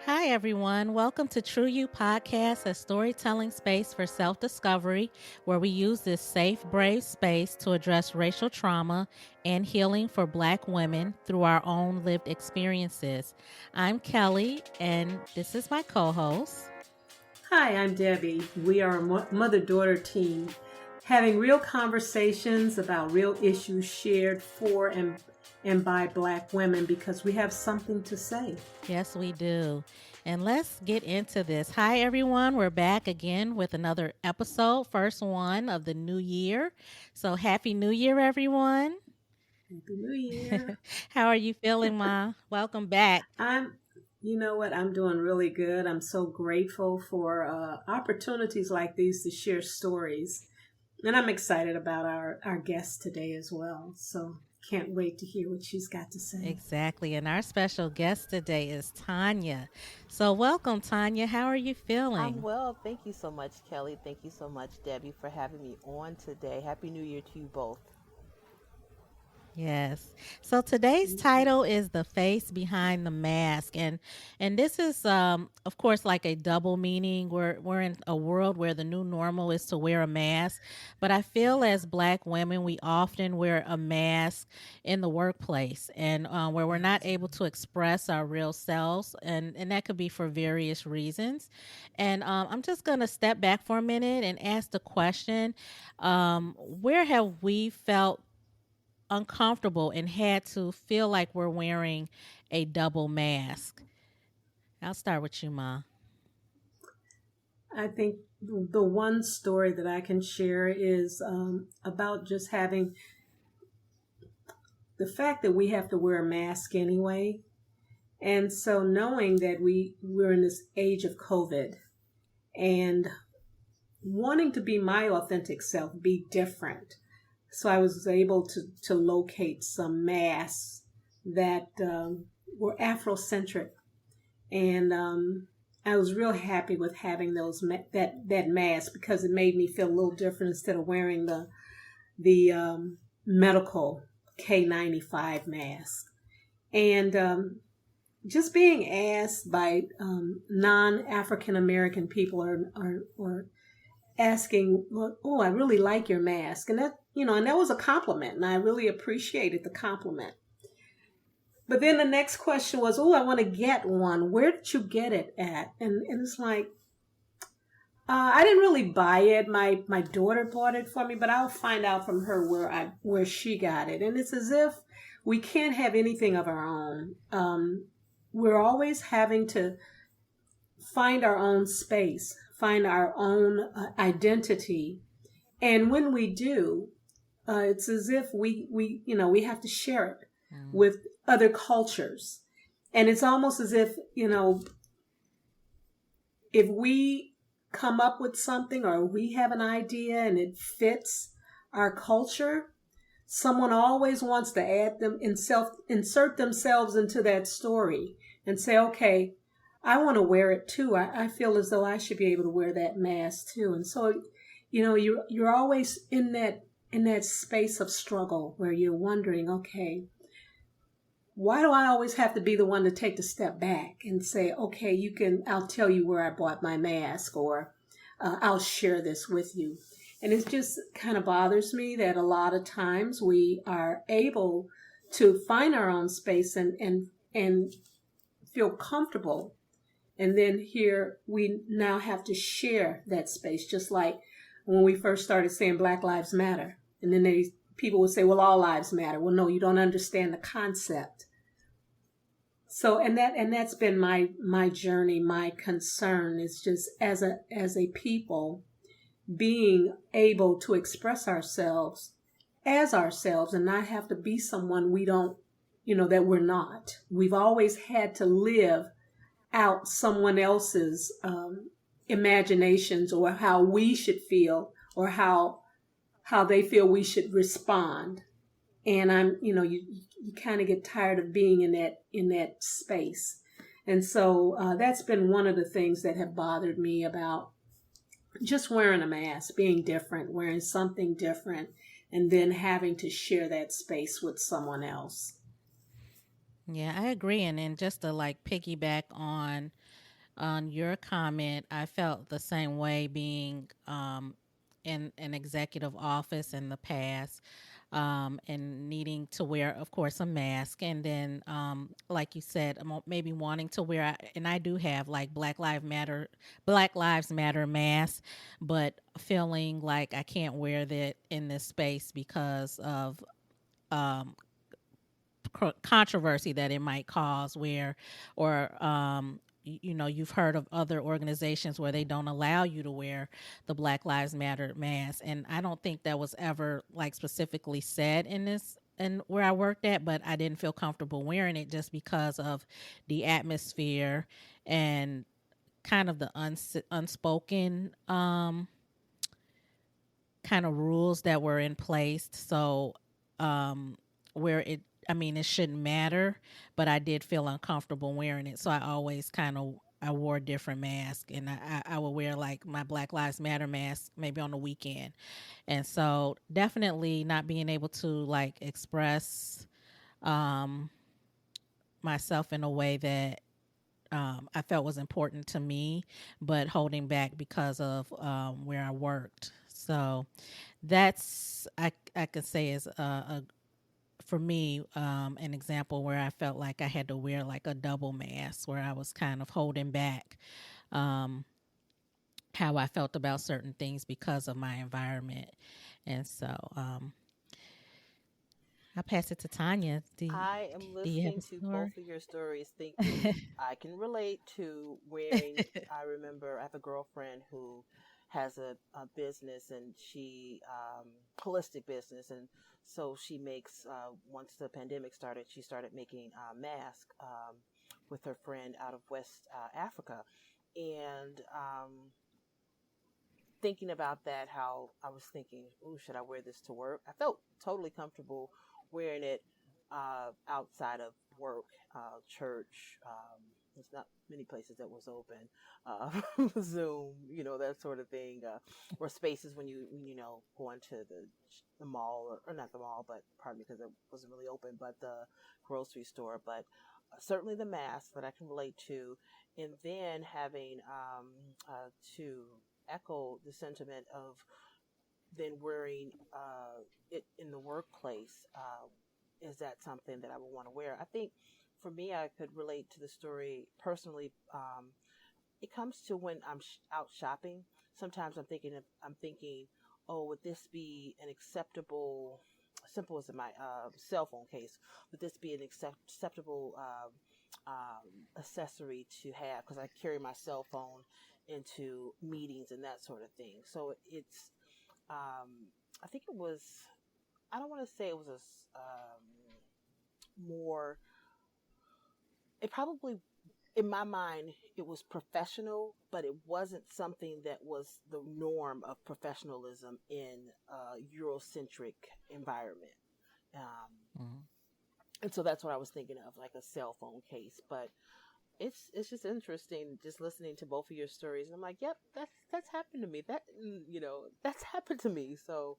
Hi, everyone. Welcome to Tru You podcast, a storytelling space for self discovery, where we use this safe, brave space to address racial trauma and healing for Black women through our own lived experiences. I'm Kelley, and this is my co host. Hi, I'm Debbie. We are a mother daughter team having real conversations about real issues shared for and by Black women because we have something to say. Yes, we do. And let's get into this. Hi, everyone. We're back again with another episode, first one of the new year. So, Happy New Year, everyone. Happy New Year. How are you feeling, Ma? Welcome back. You know what? I'm doing really good. I'm so grateful for opportunities like these to share stories. And I'm excited about our guest today as well. So can't wait to hear what she's got to say. Exactly. And our special guest today is Tanya. So, welcome, Tanya. How are you I'm feeling? well. Thank you so much, Kelley. Thank you so much, Debbie, for having me on today. Happy New Year to you both. Yes. So today's Thank you. title is The Face Behind the Mask, and this is of course like a double meaning. We're in a world where the new normal is to wear a mask, but I feel as Black women we often wear a mask in the workplace and where we're not Yes. able to express our real selves, and that could be for various reasons. And I'm just going to step back for a minute and ask the question, where have we felt uncomfortable and had to feel like we're wearing a double mask? I'll start with you, Ma. I think the one story that I can share is about just having the fact that we have to wear a mask anyway. And so knowing that we're in this age of COVID and wanting to be my authentic self, be different. So I was able to locate some masks that were Afrocentric. And I was real happy with having that mask because it made me feel a little different instead of wearing the medical K95 mask. And just being asked by non-African American people or asking, well, oh, I really like your mask. And that was a compliment. And I really appreciated the compliment. But then the next question was, oh, I want to get one. Where did you get it at? And it's like, I didn't really buy it. My daughter bought it for me, but I'll find out from her where she got it. And it's as if we can't have anything of our own. We're always having to find our own space, find our own identity, and when we do, it's as if we have to share it Mm. with other cultures, and it's almost as if if we come up with something or we have an idea and it fits our culture, someone always wants to add them and insert themselves into that story and say, okay, I want to wear it too. I feel as though I should be able to wear that mask too. And so, you're always in that space of struggle where you're wondering, okay, why do I always have to be the one to take the step back and say, okay, I'll tell you where I bought my mask, or I'll share this with you. And it just kind of bothers me that a lot of times we are able to find our own space and feel comfortable. And then here we now have to share that space, just like when we first started saying Black Lives Matter. And then people would say, well, all lives matter. Well, no, you don't understand the concept. So, and that's been my journey. My concern is just as a people being able to express ourselves as ourselves and not have to be someone we don't, that we're not. We've always had to live out someone else's imaginations or how we should feel or how they feel we should respond. And you kind of get tired of being in that space. And so that's been one of the things that have bothered me about just wearing a mask, being different, wearing something different, and then having to share that space with someone else. Yeah, I agree. And just to like piggyback on your comment, I felt the same way being in an executive office in the past, and needing to wear, of course, a mask. And then, like you said, maybe wanting to wear, and I do have like Black Lives Matter masks, but feeling like I can't wear that in this space because of um, controversy that it might cause, where or you know, you've heard of other organizations where they don't allow you to wear the Black Lives Matter mask, and I don't think that was ever like specifically said in this and where I worked at, but I didn't feel comfortable wearing it just because of the atmosphere and kind of the unspoken kind of rules that were in place. So, um, where it, I mean, it shouldn't matter, but I did feel uncomfortable wearing it. So I always kind of, I wore a different mask, and I would wear like my Black Lives Matter mask maybe on the weekend. And so definitely not being able to like express um, myself in a way that I felt was important to me, but holding back because of where I worked. So that's I could say is a for me an example where I felt like I had to wear like a double mask, where I was kind of holding back um, how I felt about certain things because of my environment. And so I'll pass it to Tanya. I am Do you have listening a to story? both of your stories thinking I can relate to wearing. I remember I have a girlfriend who has a business, and she, holistic business. And so she makes, once the pandemic started, she started making masks with her friend out of West Africa. And thinking about that, how I was thinking, ooh, should I wear this to work? I felt totally comfortable wearing it outside of work, church. There's not many places that was open, Zoom, that sort of thing, or spaces when you know, going to the mall, or not the mall, but pardon me, because it wasn't really open, but the grocery store. But certainly the mask that I can relate to, and then having to echo the sentiment of then wearing it in the workplace. Is that something that I would want to wear? I think for me, I could relate to the story personally. It comes to when I'm out shopping. Sometimes I'm thinking, oh, would this be an acceptable? Simple as in my cell phone case, would this be an acceptable accessory to have? Because I carry my cell phone into meetings and that sort of thing. So it's, I think it was. I don't want to say it was more. It probably, in my mind, it was professional, but it wasn't something that was the norm of professionalism in a Eurocentric environment. Um, Mhm. and so that's what I was thinking of, like a cell phone case. But it's just interesting just listening to both of your stories. I'm like, yep, that's happened to me. That's happened to me. So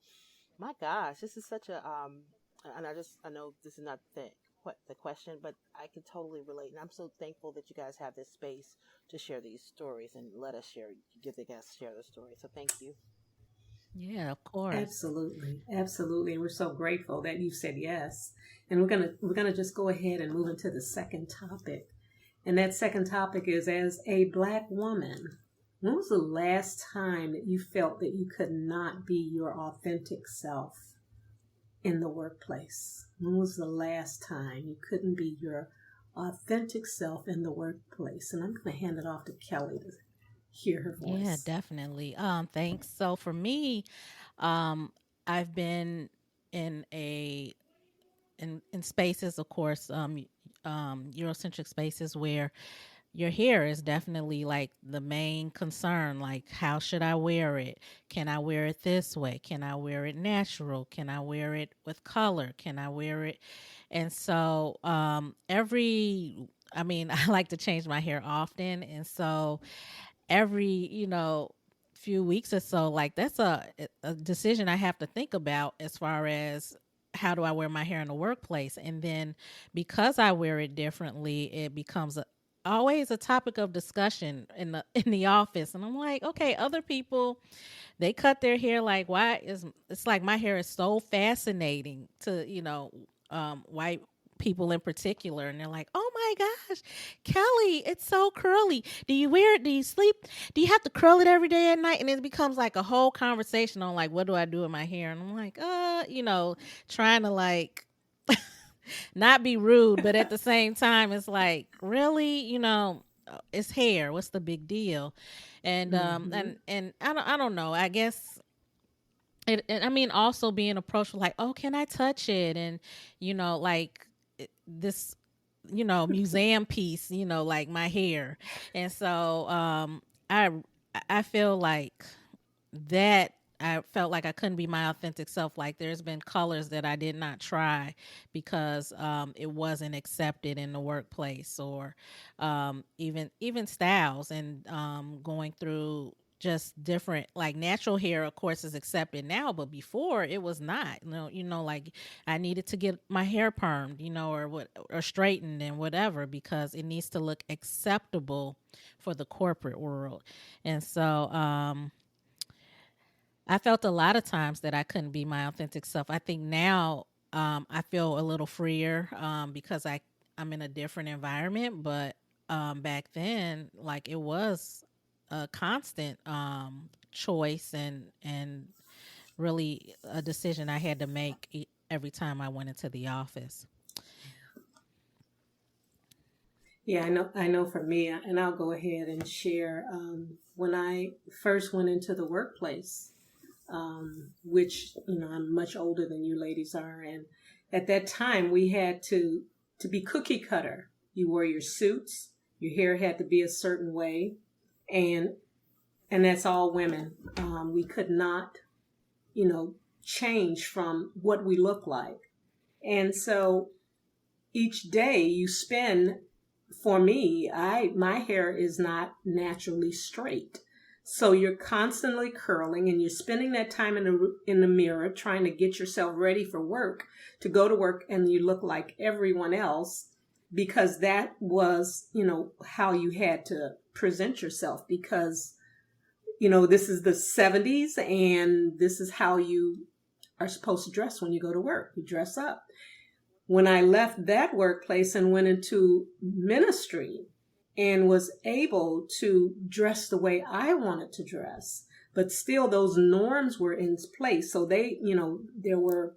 my gosh, this is such a and I know this is not what the question, but I can totally relate, and I'm so thankful that you guys have this space to share these stories and let us give the guests share their stories. So thank you. Yeah, of course. Absolutely, absolutely, and we're so grateful that you said yes. And we're gonna just go ahead and move into the second topic. And that second topic is, as a Black woman, when was the last time that you felt that you could not be your authentic self in the workplace? When was the last time you couldn't be your authentic self in the workplace? And I'm going to hand it off to Kelley to hear her Yeah, voice. definitely. Thanks. So for me, um, I've been in a in spaces, of course, Eurocentric spaces where your hair is definitely like the main concern. Like, how should I wear it? Can I wear it this way? Can I wear it natural? Can I wear it with color? Can I wear it? And so, I mean, I like to change my hair often. And so, every, few weeks or so, like that's a decision I have to think about as far as how do I wear my hair in the workplace? And then because I wear it differently, it becomes always a topic of discussion in the in the office. And I'm like, okay, other people, they cut their hair like, why is it's like my hair is so fascinating to, white people in particular, and they're like, oh my gosh, Kelley, it's so curly. Do you wear it? Do you sleep? Do you have to curl it every day at night? And it becomes like a whole conversation on like, what do I do with my hair? And I'm like, trying to like not be rude, but at the same time, it's like, really, it's hair. What's the big deal? And Mm-hmm. I don't know. I guess and I mean, also being approached with like, oh, can I touch it? And like this, museum piece, like my hair. And so I I feel like that I felt like I couldn't be my authentic self. Like there's been colors that I did not try because it wasn't accepted in the workplace, or even styles, and going through just different, like natural hair of course is accepted now, but before it was not. Like I needed to get my hair permed, or straightened and whatever, because it needs to look acceptable for the corporate world. And so I felt a lot of times that I couldn't be my authentic self. I think now I feel a little freer because I'm in a different environment. But back then, like it was a constant choice, and really a decision I had to make every time I went into the office. Yeah, I know. I know. For me, and I'll go ahead and share. When I first went into the workplace, which I'm much older than you ladies are, and at that time we had to be cookie cutter. You wore your suits, your hair had to be a certain way, and and that's all women. We could not, you know, change from what we look like, and so each day you spend, for me, I my hair is not naturally straight. So you're constantly curling and you're spending that time in the mirror trying to get yourself ready for work, to go to work and you look like everyone else, because that was, how you had to present yourself, because this is the 70s and this is how you are supposed to dress when you go to work. You dress up. When I left that workplace and went into ministry and was able to dress the way I wanted to dress, but still those norms were in place. So there were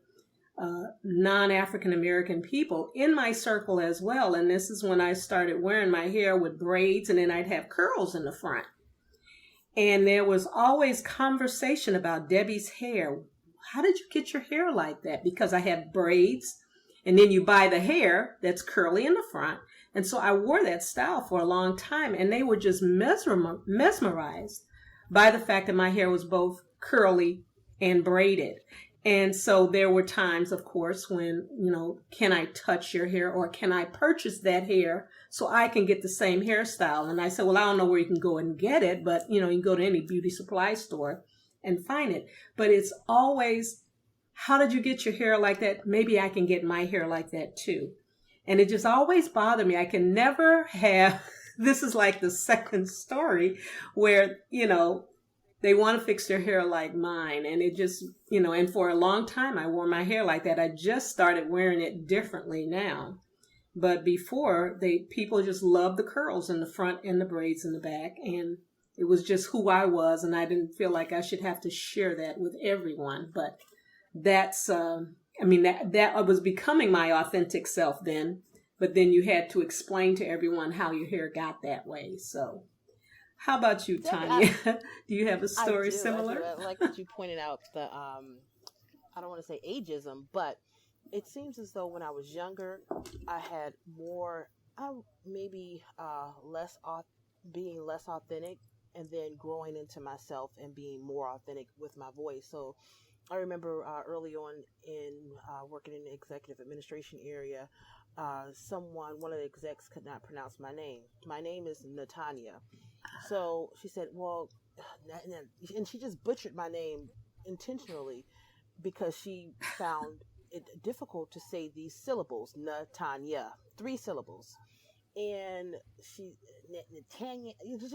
non African American people in my circle as well. And this is when I started wearing my hair with braids, and then I'd have curls in the front. And there was always conversation about Debbie's hair. How did you get your hair like that? Because I have braids, and then you buy the hair that's curly in the front. And so I wore that style for a long time, and they were just mesmerized by the fact that my hair was both curly and braided. And so there were times, of course, when, can I touch your hair, or can I purchase that hair so I can get the same hairstyle? And I said, well, I don't know where you can go and get it, but, you can go to any beauty supply store and find it. But it's always, how did you get your hair like that? Maybe I can get my hair like that too. And it just always bothered me. I can never have, this is like the second story where, they want to fix their hair like mine. And it just, and for a long time I wore my hair like that. I just started wearing it differently now. But before, people just loved the curls in the front and the braids in the back. And it was just who I was. And I didn't feel like I should have to share that with everyone. But that's, that was becoming my authentic self then. But then you had to explain to everyone how your hair got that way. So how about you, Debbie, Tanya? Do you have a I story do. I do. similar? I like that you pointed out the I don't want to say ageism, but it seems as though when I was younger, I had more, maybe being less authentic, and then growing into myself and being more authentic with my voice. So I remember early on in working in the executive administration area, one of the execs could not pronounce my name. My name is Natanya. So she said, well, and she just butchered my name intentionally because she found it difficult to say these syllables, Tanya, 3 syllables. And Tanya, it was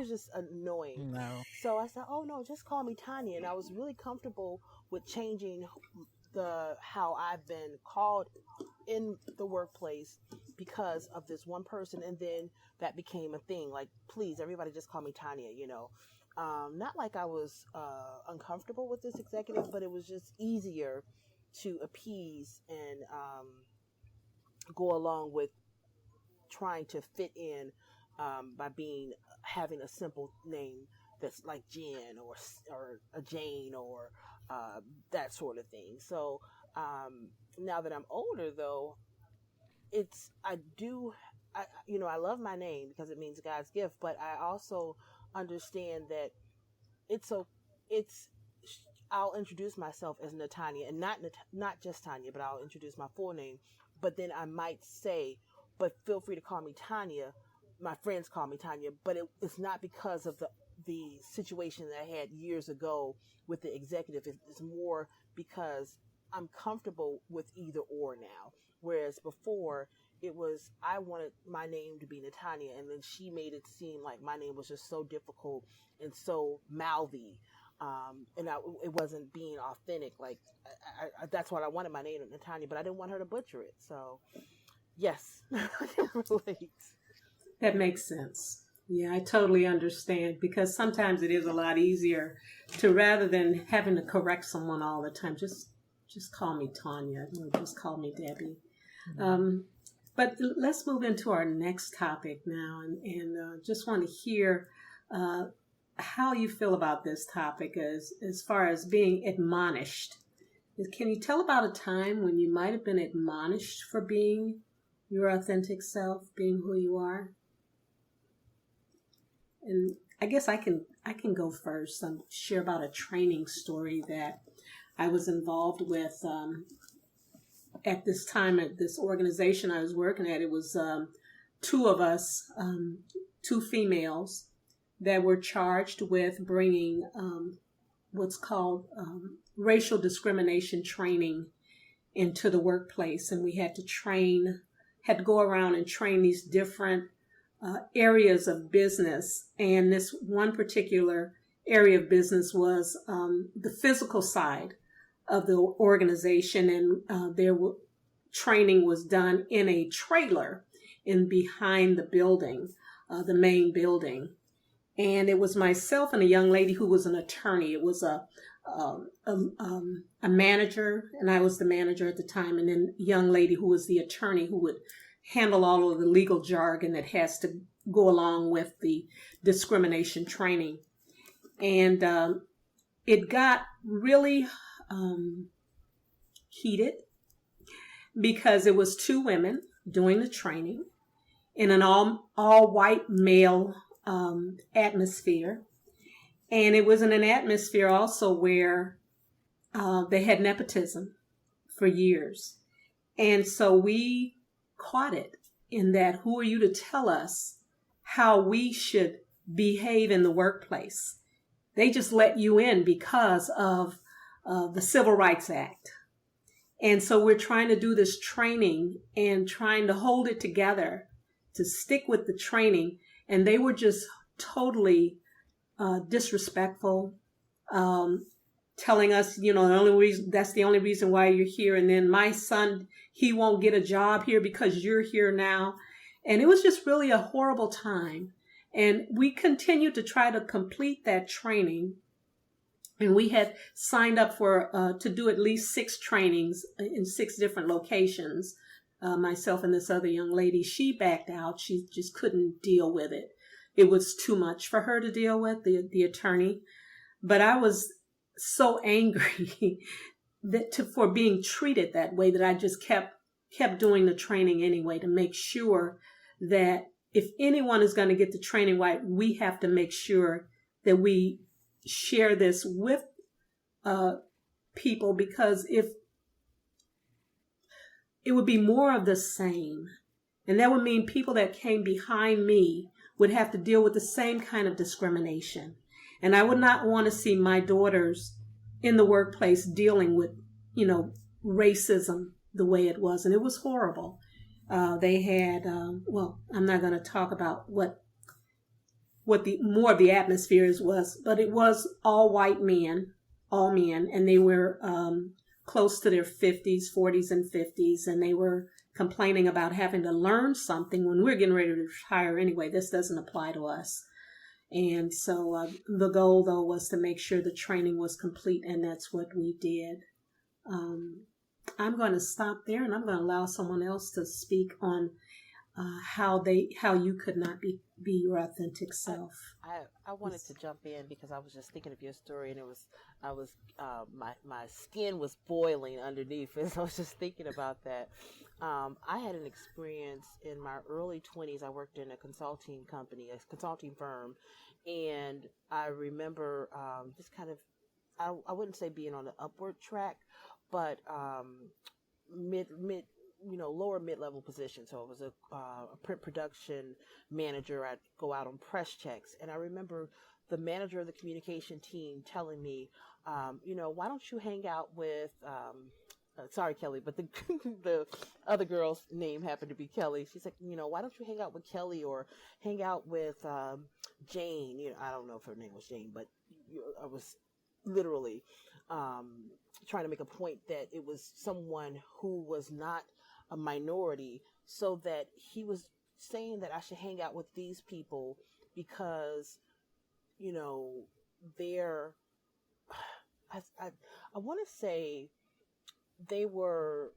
just annoying. No. So I said, oh no, just call me Tanya. And I was really comfortable with changing how I've been called in the workplace because of this one person. And then that became a thing. Like, please, everybody just call me Tanya, not like I was uncomfortable with this executive, but it was just easier to appease and go along with trying to fit in by having a simple name that's like Jen or a Jane or that sort of thing. So now that I'm older, though, I love my name because it means God's gift, but I also understand that it's so it's I'll introduce myself as Natanya, and not just Tanya, but I'll introduce my full name. But then I might say, but feel free to call me Tanya. My friends call me Tanya, but it's not because of the situation that I had years ago with the executive. It's more because I'm comfortable with either or now. Whereas before, it was I wanted my name to be Natanya, and then she made it seem like my name was just so difficult and so mouthy. It wasn't being authentic. Like that's what I wanted my name, Natanya, but I didn't want her to butcher it. So yes, I can relate. That makes sense. Yeah, I totally understand, because sometimes it is a lot easier to, rather than having to correct someone all the time, just call me Tanya, or just call me Debbie. But let's move into our next topic now, and just want to hear how you feel about this topic as far as being admonished. Can you tell about a time when you might have been admonished for being your authentic self, being who you are? And I guess I can go first and share about a training story that I was involved with at this time at this organization I was working at. It was 2 of us, 2 females, that were charged with bringing what's called racial discrimination training into the workplace. And we had to go around and train these different areas of business. And this one particular area of business was the physical side of the organization. And training was done in a trailer behind the building, the main building. And it was myself and a young lady who was an attorney. It was a manager, and I was the manager at the time, and then a young lady who was the attorney who would handle all of the legal jargon that has to go along with the discrimination training. And it got really heated because it was 2 women doing the training in an all white male atmosphere. And it was in an atmosphere also where they had nepotism for years. And so we caught it in that, who are you to tell us how we should behave in the workplace? They just let you in because of the Civil Rights Act. And so we're trying to do this training and trying to hold it together to stick with the training. And they were just totally disrespectful, telling us, that's the only reason why you're here. And then my son, he won't get a job here because you're here now. And it was just really a horrible time. And we continued to try to complete that training. And we had signed up for to do at least 6 trainings in 6 different locations. Myself and this other young lady, she backed out. She just couldn't deal with it. It was too much for her to deal with, the attorney. But I was so angry for being treated that way that I just kept doing the training anyway, to make sure that if anyone is going to get the training right, we have to make sure that we share this with people, because if it would be more of the same, and that would mean people that came behind me would have to deal with the same kind of discrimination. And I would not want to see my daughters in the workplace dealing with, racism the way it was, and it was horrible. They had, well, I'm not going to talk about what the more of the atmospheres was, but it was all white men, all men, and they were close to their 50s, 40s, and 50s, and they were complaining about having to learn something when we're getting ready to retire anyway. This doesn't apply to us. And so the goal, though, was to make sure the training was complete, and that's what we did. Um, I'm going to stop there, and I'm going to allow someone else to speak on how you could not be your authentic I, self. I wanted to jump in because I was just thinking of your story, and I was my skin was boiling underneath as I was just thinking about that. I had an experience in my early 20s. I worked in a consulting company, a consulting firm, and I remember just kind of I wouldn't say being on the upward track, but mid lower mid level position. So it was a print production manager. I'd go out on press checks, and I remember the manager of the communication team telling me, why don't you hang out with sorry, Kelly, but the the other girl's name happened to be Kelly. She's like, why don't you hang out with Kelly or hang out with Jane? I don't know if her name was Jane, but I was literally um, trying to make a point that it was someone who was not a minority, so that he was saying that I should hang out with these people because, you know, they're, I, I want to say they were,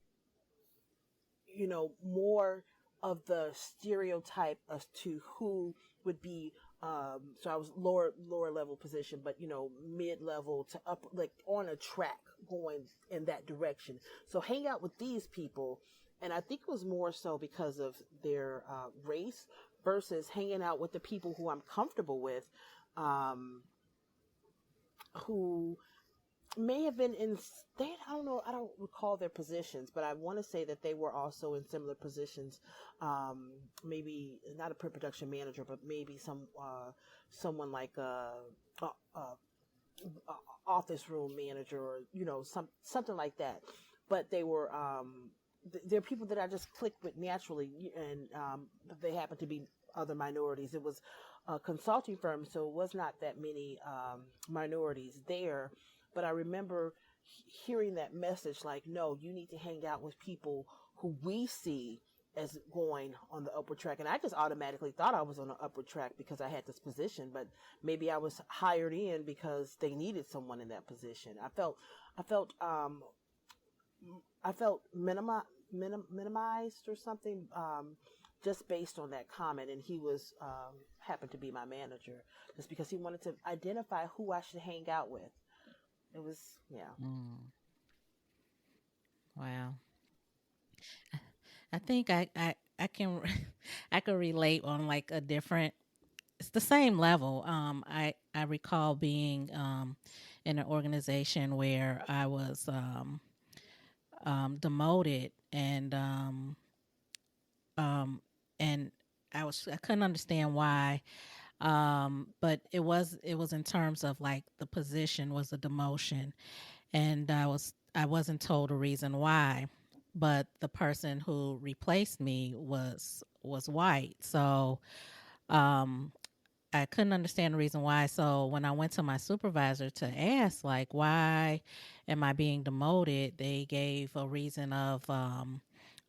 more of the stereotype as to who would be. So I was lower level position, but mid level to up, like on a track going in that direction. So hang out with these people, and I think it was more so because of their race versus hanging out with the people who I'm comfortable with, um, who may have been in they I don't know, I don't recall their positions, but I want to say that they were also in similar positions. Maybe not a print production manager, but maybe someone like a office room manager, or something like that. But they were they're people that I just clicked with naturally, and they happen to be other minorities. It was a consulting firm, so it was not that many minorities there. But I remember hearing that message, like, no, you need to hang out with people who we see as going on the upward track. And I just automatically thought I was on the upward track because I had this position, but maybe I was hired in because they needed someone in that position. I felt, minimized or something, just based on that comment. And he was, happened to be my manager just because he wanted to identify who I should hang out with. It was, yeah. Mm, wow. I think I can I can relate on like a different. It's the same level. I recall being in an organization where I was demoted, um, and I couldn't understand why. But it was in terms of like the position was a demotion, and I wasn't told a reason why, but the person who replaced me was white. So um I couldn't understand the reason why. So when I went to my supervisor to ask, like, why am I being demoted, they gave a reason of, I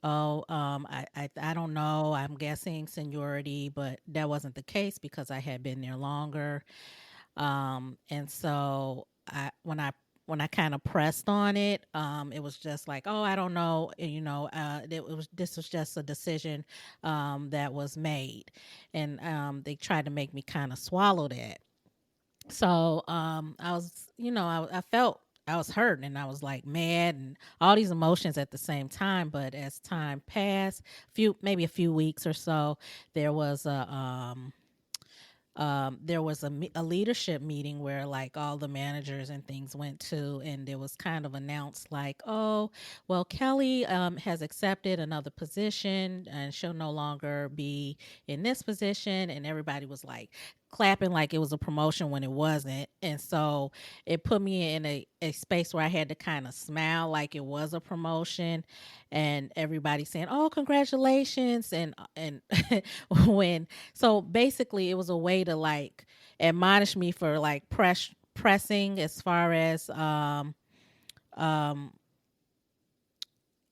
don't know. I'm guessing seniority, but that wasn't the case because I had been there longer. And so when I kind of pressed on it, it was just like, oh, I don't know, this was just a decision that was made, and they tried to make me kind of swallow that. So I was, I felt I was hurt, and I was like mad and all these emotions at the same time. But as time passed, maybe a few weeks or so, there was a leadership meeting where like all the managers and things went to, and it was kind of announced like, oh, well, Kelly has accepted another position and she'll no longer be in this position. And everybody was like, clapping like it was a promotion when it wasn't. And so it put me in a space where I had to kind of smile like it was a promotion, and everybody saying, "Oh, congratulations." And when so basically it was a way to like admonish me for like pressing as far as um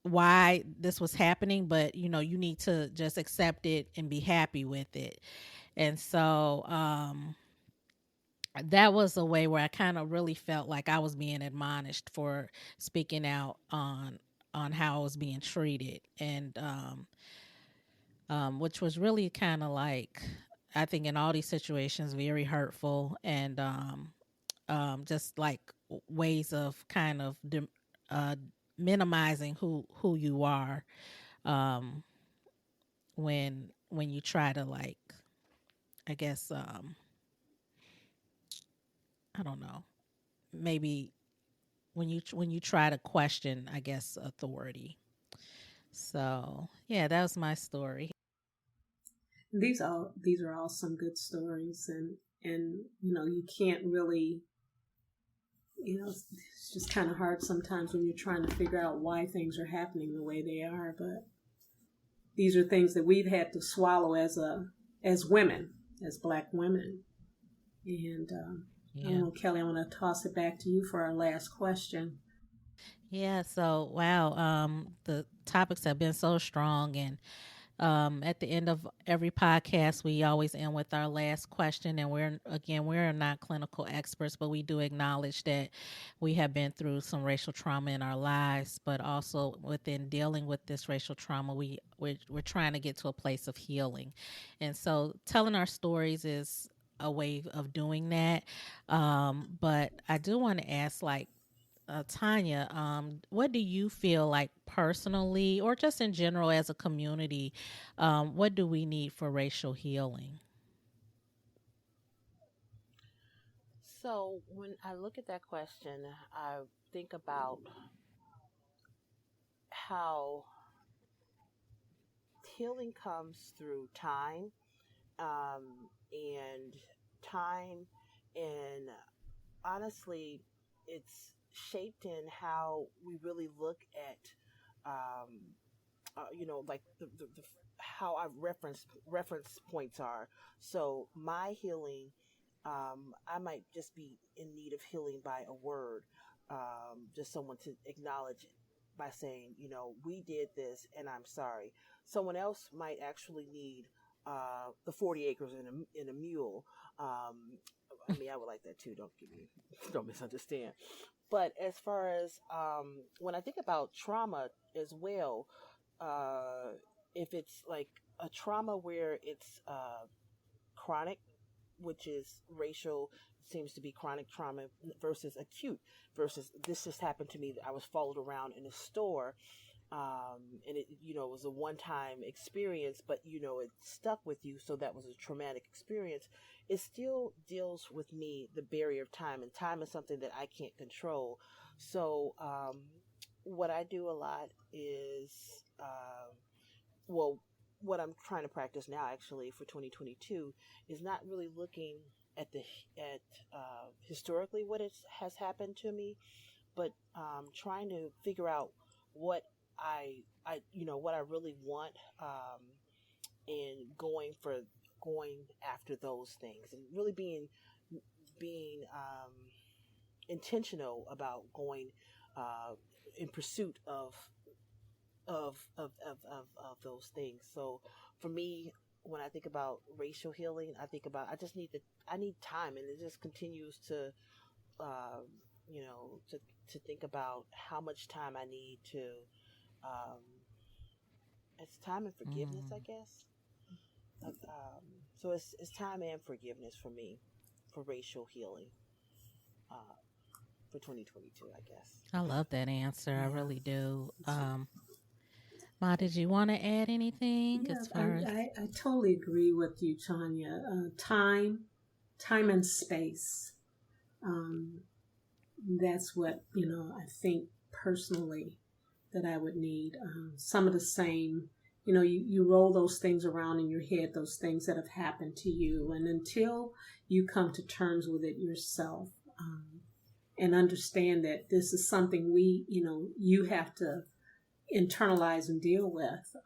why this was happening, but you need to just accept it and be happy with it. And so that was a way where I kind of really felt like I was being admonished for speaking out on how I was being treated, and which was really kind of like, I think in all these situations, very hurtful, and just like ways of kind of uh, minimizing who you are, um, when you try to like, I guess, I don't know, maybe when you try to question, I guess, authority. So yeah, that was my story. These are all some good stories, and you can't really, it's just kind of hard sometimes when you're trying to figure out why things are happening the way they are. But these are things that we've had to swallow as women, as Black women. And I don't Yeah. know, Kelley, I want to toss it back to you for our last question. Yeah, so wow, the topics have been so strong, and at the end of every podcast, we always end with our last question. And we're not clinical experts, but we do acknowledge that we have been through some racial trauma in our lives, but also within dealing with this racial trauma, we're trying to get to a place of healing. And so telling our stories is a way of doing that. But I do want to ask, like, Tanya, what do you feel like personally, or just in general as a community, what do we need for racial healing? So when I look at that question, I think about how healing comes through time, and time, and honestly, it's shaped in how we really look at, um, like the how our reference points are. So my healing, I might just be in need of healing by a word, just someone to acknowledge it by saying, we did this, and I'm sorry. Someone else might actually need the 40 acres in a mule. Um, I mean, I would like that too. Don't misunderstand. But as far as when I think about trauma as well, uh, if it's like a trauma where it's chronic, which is racial, seems to be chronic trauma versus acute, versus this just happened to me. I was followed around in a store, and it was a one-time experience, but it stuck with you, so that was a traumatic experience. It still deals with me, the barrier of time, and time is something that I can't control. So what I do a lot is, well, what I'm trying to practice now, actually, for 2022, is not really looking at the at historically what has happened to me, but trying to figure out what what I really want, and going after those things, and really being intentional about going uh, in pursuit of those things. So for me, when I think about racial healing, I need time, and it just continues to um, to think about how much time I need to. Um, it's time and forgiveness, I Mm. guess. So it's time and forgiveness for me, for racial healing, uh, for 2022, I guess. I love that answer. I Yeah, really do. it's, Ma, did you want to add anything yeah. as I, far as? I, I totally agree with you, Tanya. Time and space. Um, that's what I think personally that I would need. Some of the same you roll those things around in your head, those things that have happened to you. And until you come to terms with it yourself, and understand that this is something you have to internalize and deal with,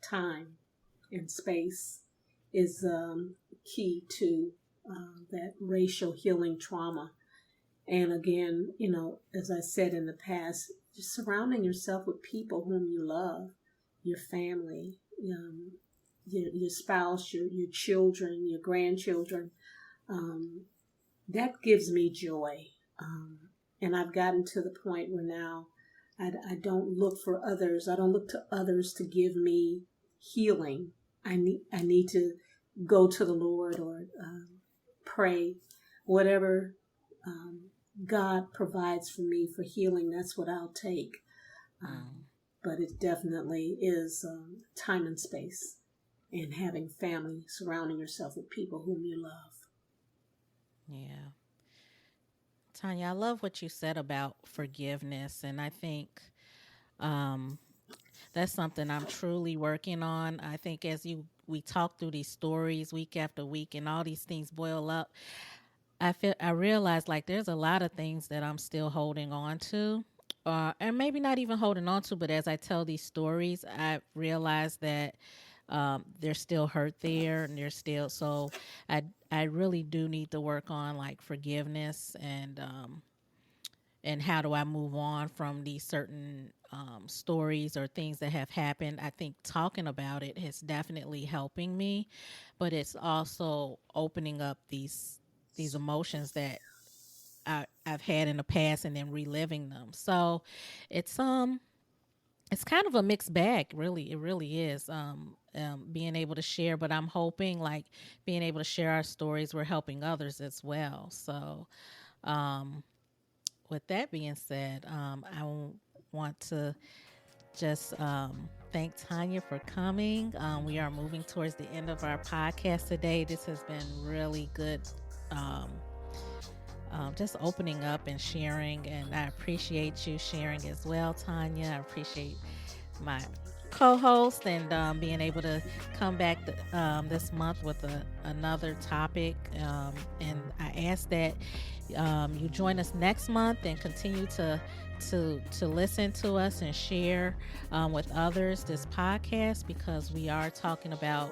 time and space is key to that racial healing trauma. And again, as I said in the past, just surrounding yourself with people whom you love, your family, your spouse, your children, your grandchildren. That gives me joy. And I've gotten to the point where now I don't look for others. I don't look to others to give me healing. I need to go to the Lord or pray, whatever God provides for me for healing. That's what I'll take. But it definitely is time and space, and having family, surrounding yourself with people whom you love. Yeah. Tanya, I love what you said about forgiveness. And I think um, that's something I'm truly working on. I think as we talk through these stories week after week and all these things boil up, I realize like there's a lot of things that I'm still holding on to. And maybe not even holding on to, but as I tell these stories, I realize that there's still hurt there, and there's still I really do need to work on like forgiveness and how do I move on from these certain stories or things that have happened. I think talking about it is definitely helping me, but it's also opening up these emotions that I've had in the past and then reliving them. So it's it's kind of a mixed bag, really. It really is. Being able to share, but I'm hoping like being able to share our stories, we're helping others as well. So, um, with that being said, want to just thank Tanya for coming. We are moving towards the end of our podcast today. This has been really good. Um, just opening up and sharing, and I appreciate you sharing as well, Tanya. I appreciate my co-host and being able to come back this month with another topic. And I ask that you join us next month and continue to listen to us and share with others this podcast, because we are talking about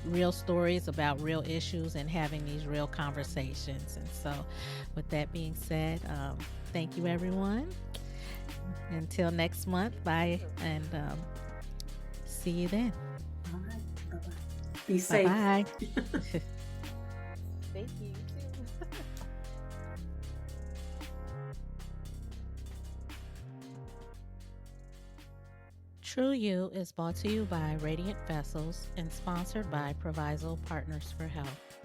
real stories about real issues and having these real conversations. And so, with that being said, thank you, everyone. Until next month, bye, and see you then. All right. Bye-bye. Be Bye safe. bye. Thank you. You too. Tru You is brought to you by Radiant Vessels and sponsored by Proviso Partners for Health.